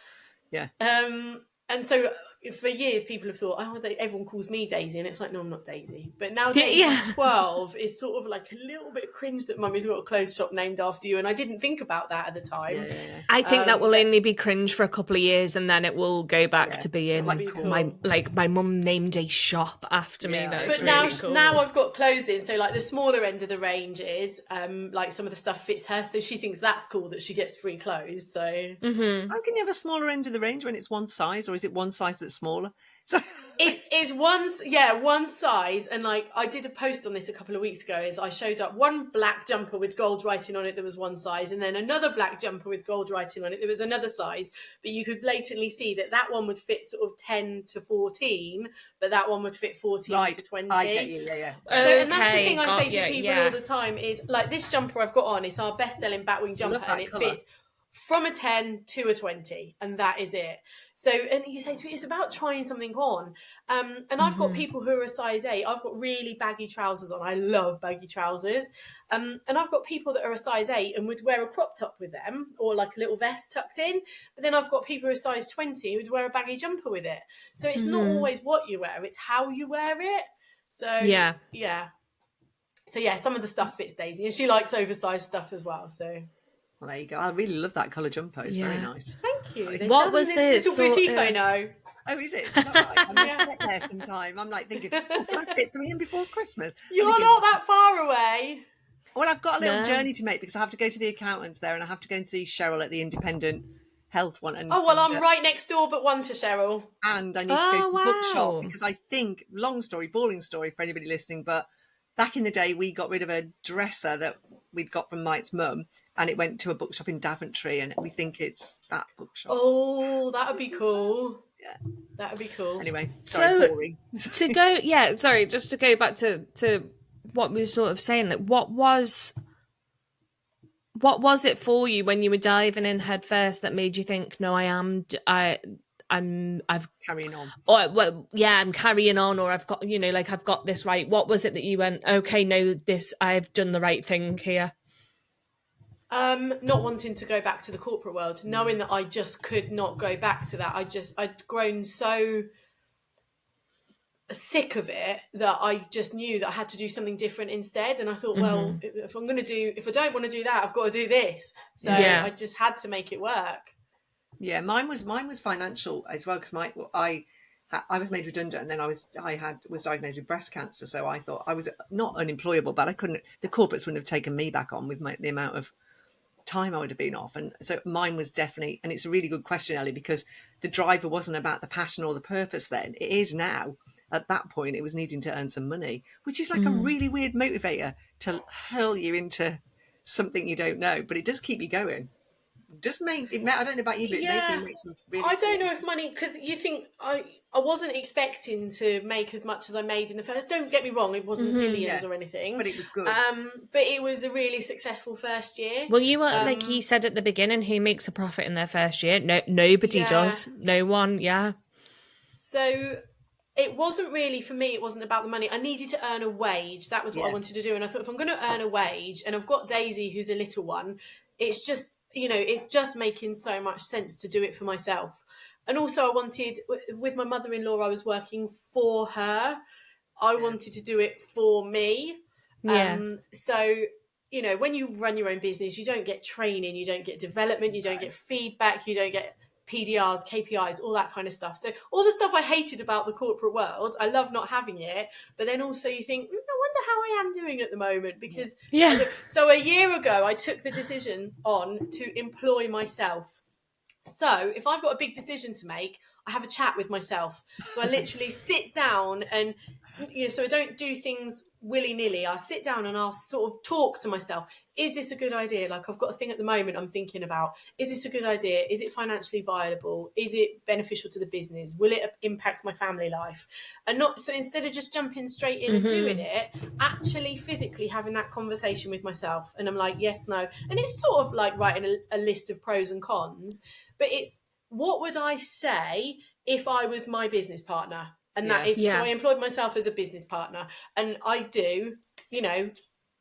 Yeah. And so for years people have thought, everyone calls me Daisy, and it's like, no, I'm not Daisy. But now Daisy's 12 is sort of like a little bit cringe that mummy's got a clothes shop named after you, and I didn't think about that at the time. Yeah. I think that will only be cringe for a couple of years, and then it will go back to being cool. my mum named a shop after me. But now I've got clothing, so like the smaller end of the range is like some of the stuff fits her, so she thinks that's cool that she gets free clothes. So how can you have a smaller end of the range when it's one size, or is it one size that's smaller? So it's one size. And like I did a post on this a couple of weeks ago, is I showed up one black jumper with gold writing on it that was one size, and then another black jumper with gold writing on it that was another size, but you could blatantly see that one would fit sort of 10 to 14, but that one would fit 14 to 20. I get you. So, and that's the thing I say to people all the time is, like, this jumper I've got on is our best-selling Batwing jumper, and it fits from a 10 to a 20, and that is it. So, and you say to me, it's about trying something on. And I've got people who are a size 8. I've got really baggy trousers on. I love baggy trousers. And I've got people that are a size 8 and would wear a crop top with them, or like a little vest tucked in. But then I've got people who are size 20 who would wear a baggy jumper with it. So it's not always what you wear, it's how you wear it. So yeah. So yeah, some of the stuff fits Daisy, and she likes oversized stuff as well. So well, there you go. I really love that colour jumper. It's very nice. Thank you. What was this little boutique I know? Oh, is it? Is that right? I must get there sometime. I'm like thinking, can I fit something in before Christmas? You're not that far away. Well, I've got a little journey to make, because I have to go to the accountants there, and I have to go and see Cheryl at the independent health one. And, I'm right next door but one to Cheryl. And I need to go to the bookshop, because I think, long story, boring story for anybody listening, but back in the day we got rid of a dresser that we'd got from Mike's mum, and it went to a bookshop in Daventry, and we think it's that bookshop. Oh, that would be cool. Yeah, that would be cool. Anyway, sorry, boring. Just to go back to what we were sort of saying, like what was it for you when you were diving in head first that made you think, no, I'm carrying on, or well, yeah, I'm carrying on, or I've got, I've got this right? What was it that you went, okay, no, I've done the right thing here? Not wanting to go back to the corporate world, knowing that I just could not go back to that. I'd grown so sick of it that I just knew that I had to do something different instead. And I thought, well, if I don't want to do that, I've got to do this. So I just had to make it work. Yeah, mine was financial as well, because I was made redundant, and then I was diagnosed with breast cancer. So I thought I was not unemployable, but the corporates wouldn't have taken me back on with the amount of time I would have been off. And so mine was definitely, and it's a really good question, Ellie, because the driver wasn't about the passion or the purpose then. It is now. At that point, it was needing to earn some money, which is like a really weird motivator to hurl you into something you don't know, but it does keep you going. Just make it. I don't know about you, but it makes some really. I don't know if money, because you think I wasn't expecting to make as much as I made in the first. Don't get me wrong, it wasn't millions or anything, but it was good. But it was a really successful first year. Well, you were like you said at the beginning, who makes a profit in their first year? No, nobody does. No one. Yeah. So it wasn't really, for me, it wasn't about the money. I needed to earn a wage. That was what I wanted to do. And I thought, if I'm going to earn a wage, and I've got Daisy, who's a little one, it's just, it's just making so much sense to do it for myself. And also I wanted, with my mother-in-law, I was working for her. I wanted to do it for me. Yeah. So, when you run your own business, you don't get training, you don't get development, you don't get feedback, you don't get PDRs, KPIs, all that kind of stuff. So all the stuff I hated about the corporate world, I love not having it. But then also you think, I wonder how I am doing at the moment, because So a year ago, I took the decision on to employ myself. So if I've got a big decision to make, I have a chat with myself. So I literally sit down and, so I don't do things willy-nilly. I sit down and I'll sort of talk to myself. Is this a good idea? Like, I've got a thing at the moment I'm thinking about. Is this a good idea? Is it financially viable? Is it beneficial to the business? Will it impact my family life? And not, so instead of just jumping straight in and doing it, actually physically having that conversation with myself. And I'm like, yes, no. And it's sort of like writing a list of pros and cons, but it's, what would I say if I was my business partner? And that is, so I employed myself as a business partner, and I do,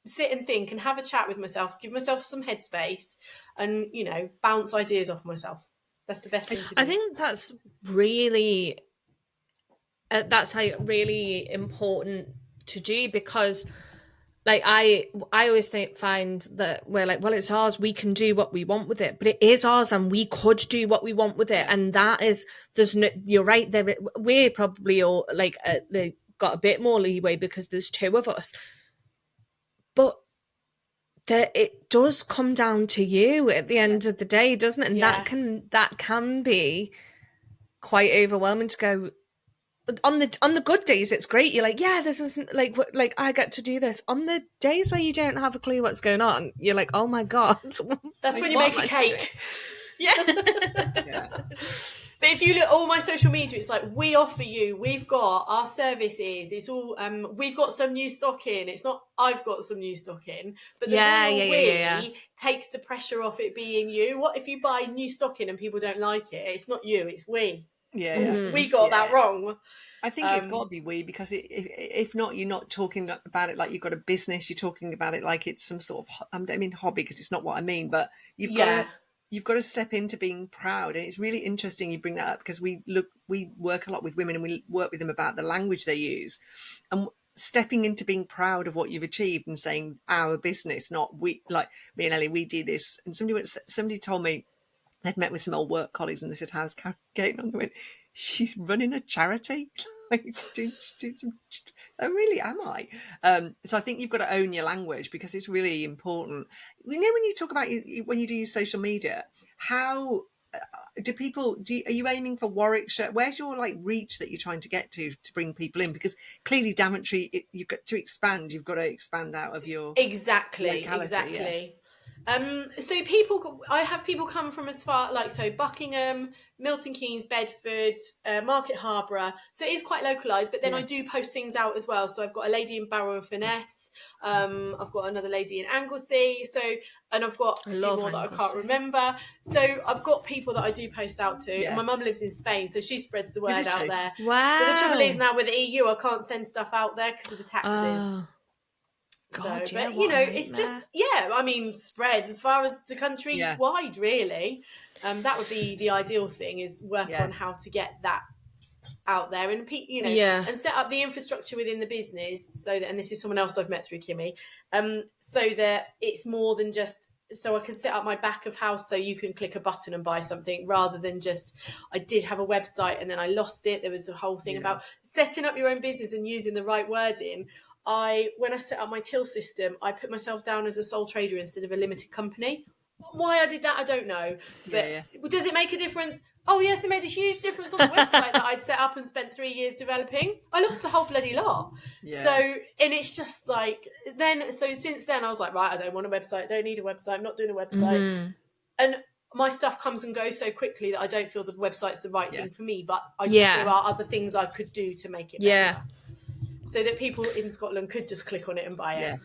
sit and think and have a chat with myself, give myself some headspace, and, bounce ideas off myself. That's the best thing to do. I think that's really, really important to do, because like I always find that we're like, well, it's ours, we can do what we want with it, but it is ours and we could do what we want with it. And that is, there's no, you're right there, we're probably all like they got a bit more leeway because there's two of us, but it does come down to you at the end of the day, doesn't it? And that can be quite overwhelming to go, on the good days it's great, you're like, yeah, this is like I get to do this. On the days where you don't have a clue what's going on, you're like, oh my god, that's when you make a cake. Yeah. But if you look at all my social media, it's like, we offer you, we've got our services, it's all we've got some new stock in. It's not I've got some new stock in, but the takes the pressure off it being you. What if you buy new stock in and people don't like it? It's not you, it's we. We got that wrong. I think it's got to be we, because if not, you're not talking about it like you've got a business. You're talking about it like it's some sort of, I mean hobby, because it's not what I mean, but you've got to step into being proud. And it's really interesting you bring that up, because we work a lot with women and we work with them about the language they use, and stepping into being proud of what you've achieved and saying our business, not we, like me and Ellie, we do this. And somebody told me they'd met with some old work colleagues and they said, how's Karen getting on? They went, she's running a charity. Like, she's doing some, oh, really, am I? So I think you've got to own your language, because it's really important. When you talk about, when you do your social media, how do people, are you aiming for Warwickshire? Where's your like reach that you're trying to get to bring people in? Because clearly Daventry, you've got to expand. You've got to expand out of your locality. So I have people come from as far, like, so Buckingham, Milton Keynes, Bedford, Market Harborough. So it is quite localised, but then I do post things out as well. So I've got a lady in Barrow and Furness. I've got another lady in Anglesey. And I've got a few more that I can't remember. So I've got people that I do post out to. Yeah. And my mum lives in Spain, so she spreads the word out there. Wow. But the trouble is now with the EU, I can't send stuff out there because of the taxes. God, so, but it's just, I mean, spreads as far as the country wide, really. That would be the ideal thing, is work on how to get that out there and, and set up the infrastructure within the business so that, and this is someone else I've met through Kimmy, so that it's more than just, so I can set up my back of house so you can click a button and buy something, rather than just, I did have a website and then I lost it. There was a whole thing about setting up your own business and using the right wording. When I set up my till system, I put myself down as a sole trader instead of a limited company. Why I did that, I don't know. But does it make a difference? Oh, yes, it made a huge difference on the website that I'd set up and spent 3 years developing. I lost the whole bloody lot. Yeah. So, and it's just like, since then I was like, right, I don't want a website. I don't need a website. I'm not doing a website. Mm-hmm. And my stuff comes and goes so quickly that I don't feel the website's the right thing for me. But there are other things I could do to make it better. So that people in Scotland could just click on it and buy it.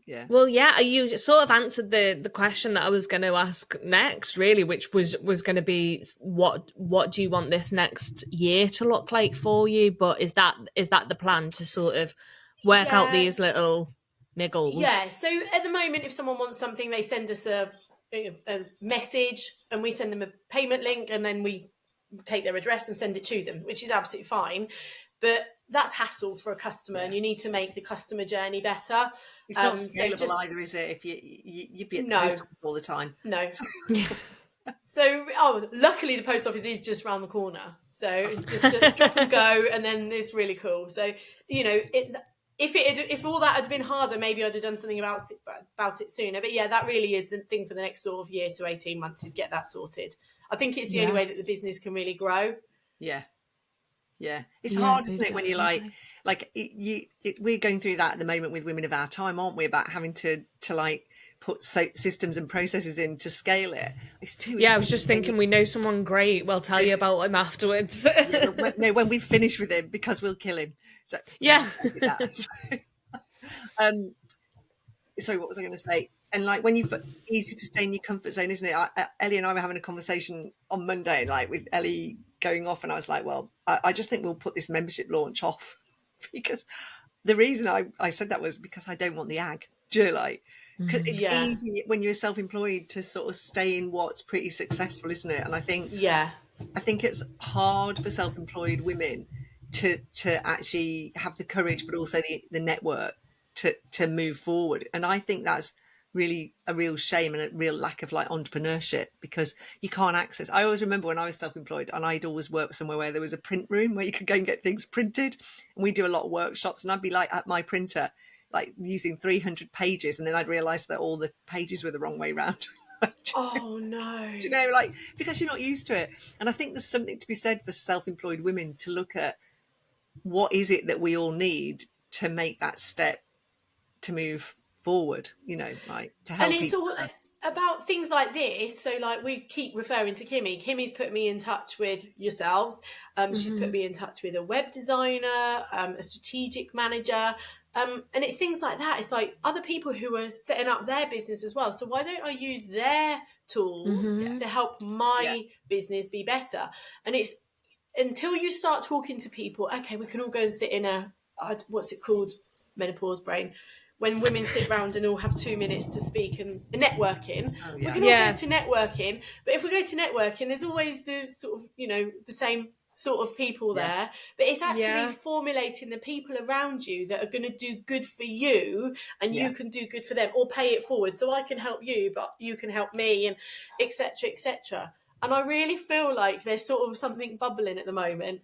Yeah. Well, you sort of answered the question that I was going to ask next, really, which was going to be what do you want this next year to look like for you? But is that the plan, to sort of work out these little niggles? Yeah. So at the moment, if someone wants something, they send us a message and we send them a payment link, and then we take their address and send it to them, which is absolutely fine. But that's hassle for a customer, and you need to make the customer journey better. It's not scalable either, is it? If you'd be at the post office all the time. No. So, luckily the post office is just around the corner. So just drop and go, and then it's really cool. So, if all that had been harder, maybe I'd have done something about it sooner. But that really is the thing for the next sort of year to 18 months, is get that sorted. I think it's the only way that the business can really grow. Yeah. Yeah. It's Yeah, hard, isn't it, when you're we're going through that at the moment with Women of Our Time, aren't we? About having to like put systems and processes in to scale it. It's too easy. I was just thinking, we know someone great. We'll tell you about him afterwards. Yeah, when we finish with him, because we'll kill him. So yeah. Sorry, what was I going to say? And like when easy to stay in your comfort zone, isn't it? Ellie and I were having a conversation on Monday, like with Ellie going off, and I was like, well, I just think we'll put this membership launch off, because the reason I said that was because I don't want the ag. Do you know, like, cause it's easy when you're self-employed to sort of stay in what's pretty successful, isn't it? And I think it's hard for self-employed women to actually have the courage, but also the network to move forward. And I think that's really a real shame and a real lack of like entrepreneurship, because you can't access. I always remember when I was self-employed and I'd always work somewhere where there was a print room where you could go and get things printed, and we do a lot of workshops, and I'd be like at my printer like using 300 pages, and then I'd realize that all the pages were the wrong way around. Oh no. Do you know, like, because you're not used to it. And I think there's something to be said for self-employed women to look at what is it that we all need to make that step to move forward, you know, like to help. And it's all about things like this. So like we keep referring to Kimmy's put me in touch with yourselves. She's put me in touch with a web designer, a strategic manager, and it's things like that. It's like other people who are setting up their business as well. So why don't I use their tools to help my business be better? And it's until you start talking to people, okay, we can all go and sit in what's it called? Menopause brain. When women sit around and all have 2 minutes to speak and networking, we can all go to networking. But if we go to networking, there's always the sort of, you know, the same sort of people there. But it's actually formulating the people around you that are going to do good for you, and you can do good for them, or pay it forward. So I can help you, but you can help me, and et cetera, et cetera. And I really feel like there's sort of something bubbling at the moment.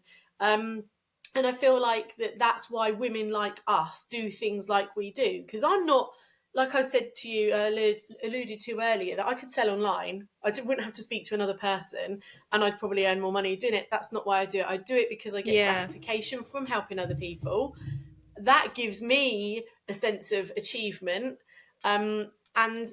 And I feel like that's why women like us do things like we do. Because I'm not, like I said to you, alluded to earlier, that I could sell online. I wouldn't have to speak to another person, and I'd probably earn more money doing it. That's not why I do it. I do it because I get gratification from helping other people. That gives me a sense of achievement. And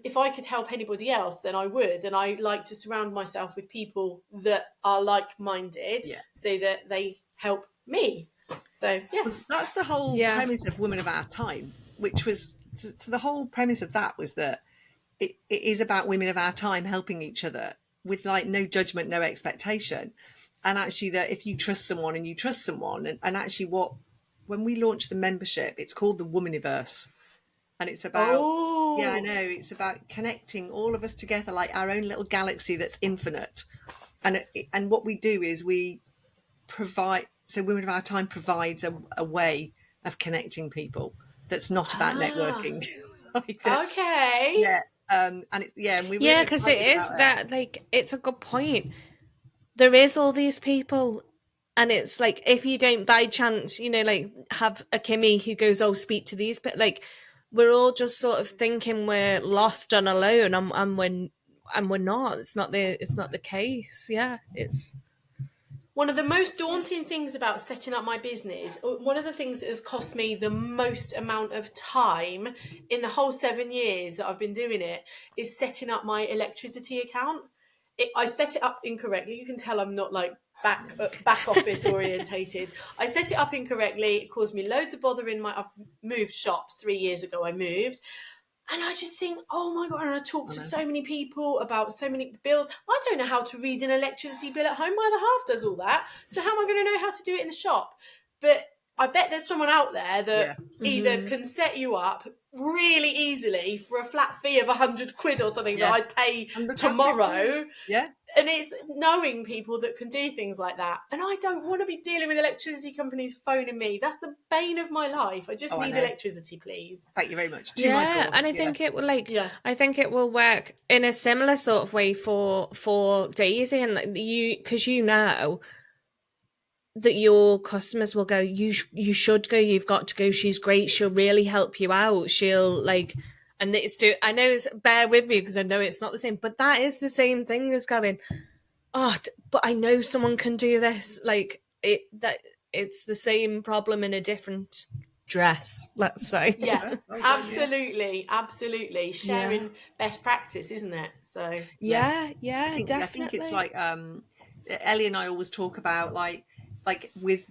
if I could help anybody else, then I would. And I like to surround myself with people that are like-minded so that they help me. So that's the whole premise of Women of Our Time, which was so the whole premise of that was that it is about women of our time helping each other with like no judgment, no expectation. And actually that if you trust someone and actually when we launched the membership, it's called the Womaniverse, and it's about I know, it's about connecting all of us together like our own little galaxy that's infinite. And what we do is we provide. So Women of Our Time provides a way of connecting people that's not about networking. Okay. Yeah. And it's and we really because it is that like it's a good point. There is all these people, and it's like if you don't by chance, you know, like have a Kimmy who goes, speak to these, but like we're all just sort of thinking we're lost and alone, and we're not. It's not the case. Yeah, it's. One of the most daunting things about setting up my business, one of the things that has cost me the most amount of time in the whole 7 years that I've been doing it, is setting up my electricity account. I set it up incorrectly. You can tell I'm not like back office orientated. I set it up incorrectly. It caused me loads of bother I've moved shops 3 years ago. I moved. And I just think, oh my God, and I talk to so many people about so many bills. I don't know how to read an electricity bill at home. My other half does all that. So how am I going to know how to do it in the shop? But I bet there's someone out there that either can set you up really easily for a flat fee of 100 quid or something that I'd pay tomorrow. Yeah. And it's knowing people that can do things like that. And I don't want to be dealing with electricity companies phoning me. That's the bane of my life. I just need electricity, please. Thank you very much. And I think it will I think it will work in a similar sort of way for Daisy, and because you know that your customers will go, you should go, you've got to go, she's great, she'll really help you out, she'll like, and I know bear with me because I know it's not the same, but that is the same thing as going, but I know someone can do this. Like it's the same problem in a different dress, let's say. Yeah, absolutely. Sharing best practice, isn't it? So yeah, definitely. I think it's like Ellie and I always talk about like with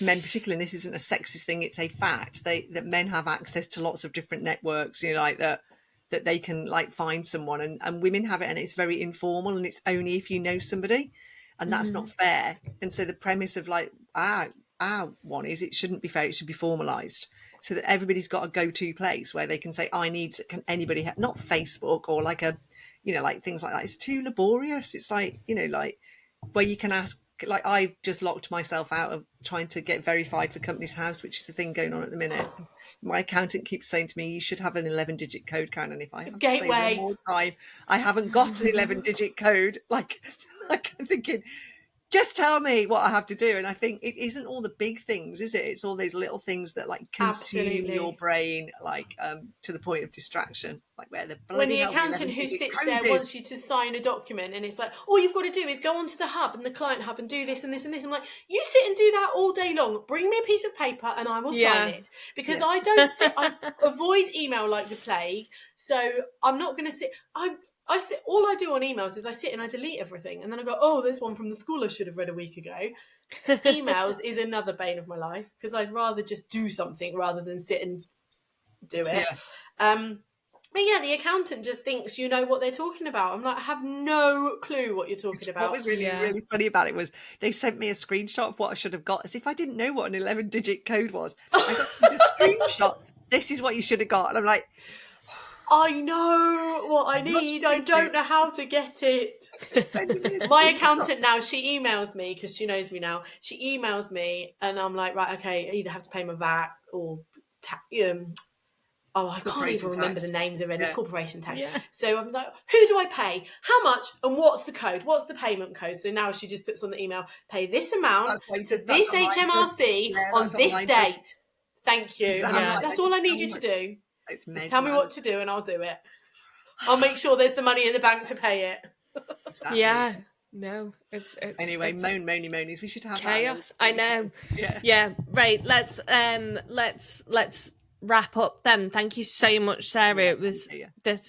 men particularly, and this isn't a sexist thing, it's a fact, that men have access to lots of different networks, like that they can like find someone, and women have it, and it's very informal, and it's only if you know somebody, and that's not fair. And so the premise of like our one is, it shouldn't be fair, it should be formalized, so that everybody's got a go-to place where they can say, can anybody have, not Facebook or like a like things like that. It's too laborious. It's like like where you can ask, like I just locked myself out of trying to get verified for Companies House, which is the thing going on at the minute. My accountant keeps saying to me, you should have an 11-digit code, Karen, and if I have to say one more time, I haven't got an 11-digit code, like I'm thinking, just tell me what I have to do. And I think it isn't all the big things, is it? It's all those little things that like consume your brain, like to the point of distraction, like where the bloody when the accountant who sits there wants you to sign a document, and it's like, all you've got to do is go onto the hub and the client hub and do this and this and this. I'm like, you sit and do that all day long. Bring me a piece of paper and I will sign it, because I don't sit. I avoid email like the plague, so I'm not going to sit. I sit. All I do on emails is I sit and I delete everything, and then I go, oh, this one from the school I should have read a week ago. Emails is another bane of my life, because I'd rather just do something rather than sit and do it. But yeah, the accountant just thinks you know what they're talking about. I'm like, I have no clue what you're talking about. What was really funny about it was they sent me a screenshot of what I should have got, as if I didn't know what an 11-digit code was. I got a screenshot. This is what you should have got. And I'm like, I know what I need. I don't know how to get it. My accountant now, she emails me, because she knows me now. She emails me and I'm like, right, okay, I either have to pay my VAT or I can't even remember the names of any corporation tax. Yeah. So I'm like, who do I pay? How much? And what's the code? What's the payment code? So now she just puts on the email, pay this amount to this HMRC on this date. Thank you. That's all I need you to do. Just tell me what to do and I'll do it. I'll make sure there's the money in the bank to pay it. Exactly. Yeah. No, it's anyway. Monies. We should have chaos. I know. Yeah. Right. Let's wrap up then. Thank you so much, Sarah. This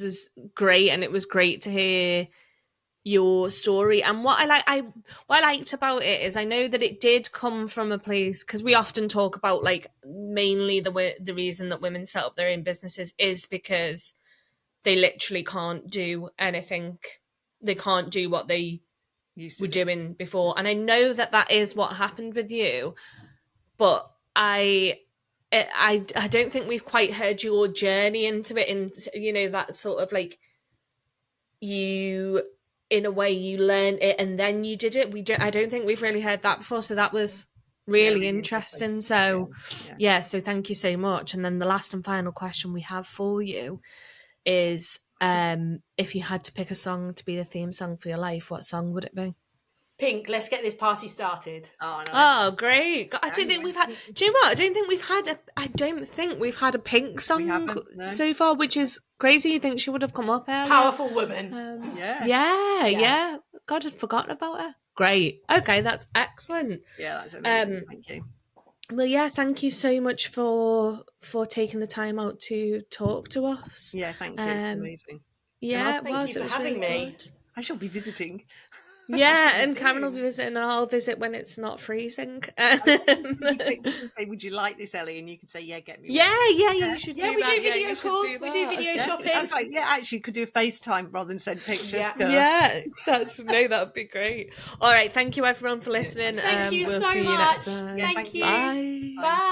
is great, and it was great to hear your story. And what I liked about it is I know that it did come from a place, because we often talk about like mainly the reason that women set up their own businesses is because they literally can't do anything. They can't do what they were doing before. And I know that is what happened with you, but I don't think we've quite heard your journey into it, and that sort of like, you in a way you learned it and then you did it. I don't think we've really heard that before, so that was really interesting. So so thank you so much. And then the last and final question we have for you is, if you had to pick a song to be the theme song for your life, what song would it be? Pink, let's get this party started. Oh, nice. Oh, great. I don't think we've had... Do you know what? I don't think we've had a Pink song so far, which is crazy. You think she would have come up earlier? Powerful woman. Yeah. God, I'd forgotten about her. Great. Okay, that's excellent. Yeah, that's amazing. Thank you. Well, yeah, thank you so much for taking the time out to talk to us. Yeah, thank you. It's amazing. Yeah, thank you for having me. Good. I shall be visiting. Yeah, and Cameron will be visiting, and I'll visit when it's not freezing. Say, would you like this, Ellie? And you could say, yeah, get me. Yeah, you should do that. We do video calls. We do video shopping. That's right. Yeah, actually, you could do a FaceTime rather than send pictures. Yeah, that would be great. All right, thank you everyone for listening. Thank you we'll so see much. You next time. Thank you. Bye. Bye.